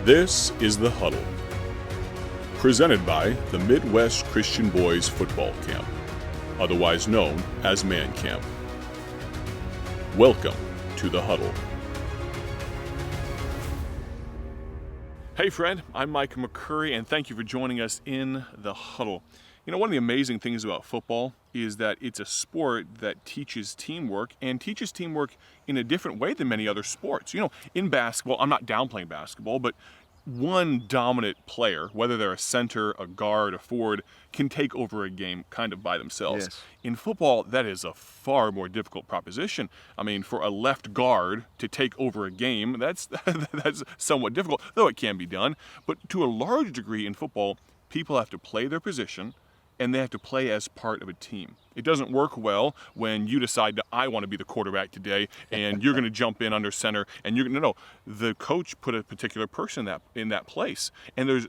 This is The Huddle, presented by the Midwest Christian Boys Football Camp, otherwise known as Man Camp. Welcome to The Huddle. Hey friend, I'm Mike McCurry, and thank you for joining us in The Huddle. You know, one of the amazing things about football is that it's a sport that teaches teamwork, and teaches teamwork in a different way than many other sports. You know, in basketball, I'm not downplaying basketball, but one dominant player, whether they're a center, a guard, a forward, can take over a game kind of by themselves. Yes. In football, that is a far more difficult proposition. I mean, for a left guard to take over a game, that's somewhat difficult, though it can be done. But to a large degree in football, people have to play their position, and they have to play as part of a team. It doesn't work well when you decide that I want to be the quarterback today, and you're going to jump in under center, and you're going to know the coach put a particular person in that place, and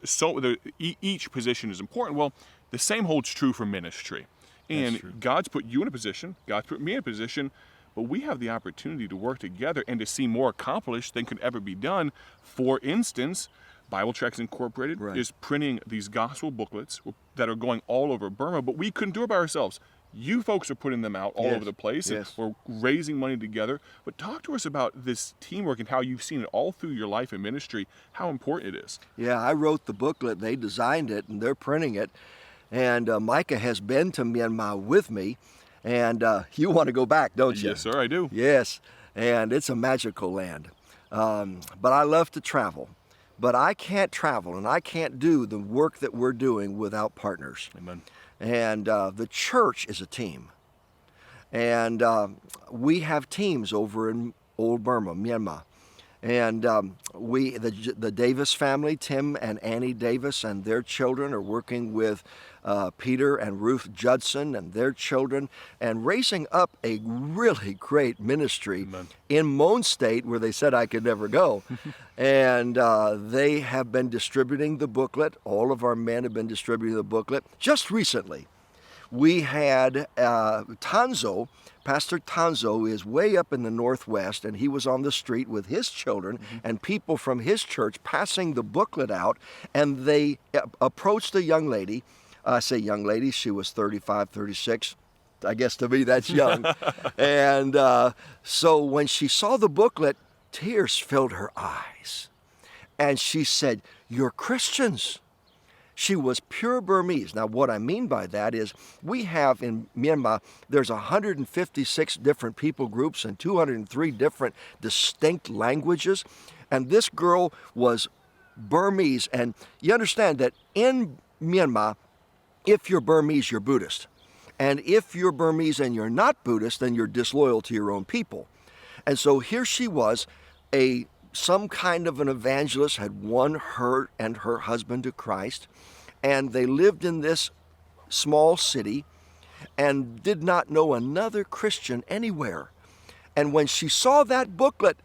each position is important. Well, the same holds true for ministry, and God's put you in a position, God's put me in a position, but we have the opportunity to work together and to see more accomplished than could ever be done. For instance, Bible Tracts Incorporated is printing these gospel booklets that are going all over Burma, but we couldn't do it by ourselves. You folks are putting them out all over the place, and we're raising money together. But talk to us about this teamwork and how you've seen it all through your life and ministry, how important it is. Yeah, I wrote the booklet, they designed it, and they're printing it. And Micah has been to Myanmar with me, and you want to go back, don't you? Yes, sir, I do. Yes, and it's a magical land. But I love to travel. But I can't travel and I can't do the work that we're doing without partners. Amen. And the church is a team. And we have teams over in Old Burma, Myanmar. And the Davis family, Tim and Annie Davis and their children are working with Peter and Ruth Judson and their children and raising up a really great ministry in Moan State, where they said I could never go. And they have been distributing the booklet. All of our men have been distributing the booklet. Just recently, we had Tanzo. Pastor Tanzo is way up in the Northwest, and he was on the street with his children and people from his church passing the booklet out, and they approached a young lady. I say young lady, she was 35, 36. I guess to me that's young. And so when she saw the booklet, tears filled her eyes. And she said, "You're Christians." She was pure Burmese. Now, what I mean by that is we have in Myanmar, there's 156 different people groups and 203 different distinct languages. And this girl was Burmese. And you understand that in Myanmar, if you're Burmese, you're Buddhist. And if you're Burmese and you're not Buddhist, then you're disloyal to your own people. And so here she was, some kind of an evangelist, had won her and her husband to Christ, and they lived in this small city and did not know another Christian anywhere. And when she saw that booklet,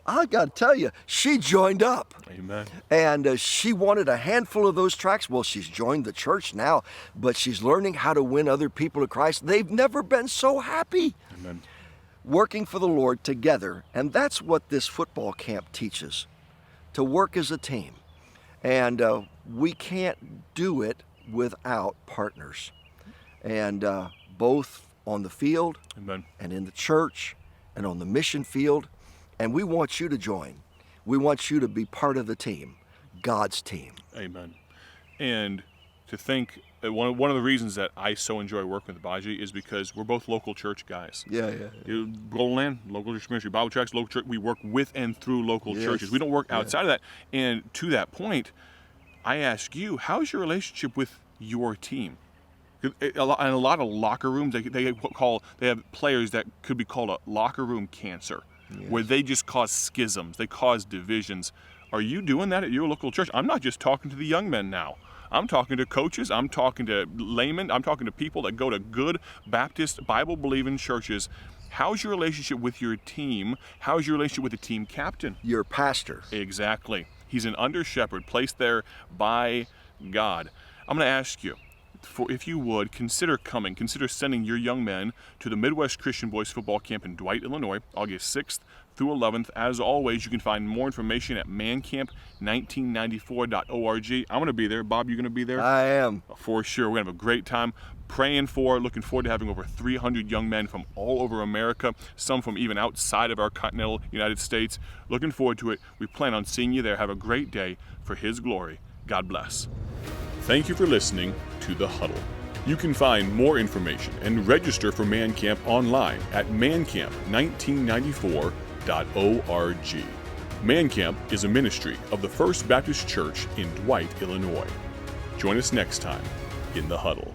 I got to tell you, she joined up. Amen. And she wanted a handful of those tracts. Well, she's joined the church now, but she's learning how to win other people to Christ. They've never been so happy. Amen. Working for the Lord together. And that's what this football camp teaches, to work as a team. And we can't do it without partners. And both on the field and in the church and on the mission field. And we want you to join. We want you to be part of the team, God's team. Amen. And to think, one of the reasons that I so enjoy working with Baji is because we're both local church guys. Yeah. Golden Land, local church ministry, Bible Tracts, local church. We work with and through local churches. We don't work outside of that. And to that point, I ask you, how's your relationship with your team? In a lot of locker rooms, they have players that could be called a locker room cancer, where they just cause schisms, they cause divisions. Are you doing that at your local church? I'm not just talking to the young men now. I'm talking to coaches, I'm talking to laymen, I'm talking to people that go to good Baptist Bible-believing churches. How's your relationship with your team? How's your relationship with the team captain? Your pastor. Exactly. He's an under-shepherd placed there by God. I'm going to ask you, if you would, consider coming. Consider sending your young men to the Midwest Christian Boys Football Camp in Dwight, Illinois, August 6th through 11th. As always, you can find more information at mancamp1994.org. I'm going to be there. Bob, you going to be there? I am. For sure. We're going to have a great time looking forward to having over 300 young men from all over America, some from even outside of our continental United States. Looking forward to it. We plan on seeing you there. Have a great day for His glory. God bless. Thank you for listening to The Huddle. You can find more information and register for Man Camp online at mancamp1994.org. Man Camp is a ministry of the First Baptist Church in Dwight, Illinois. Join us next time in The Huddle.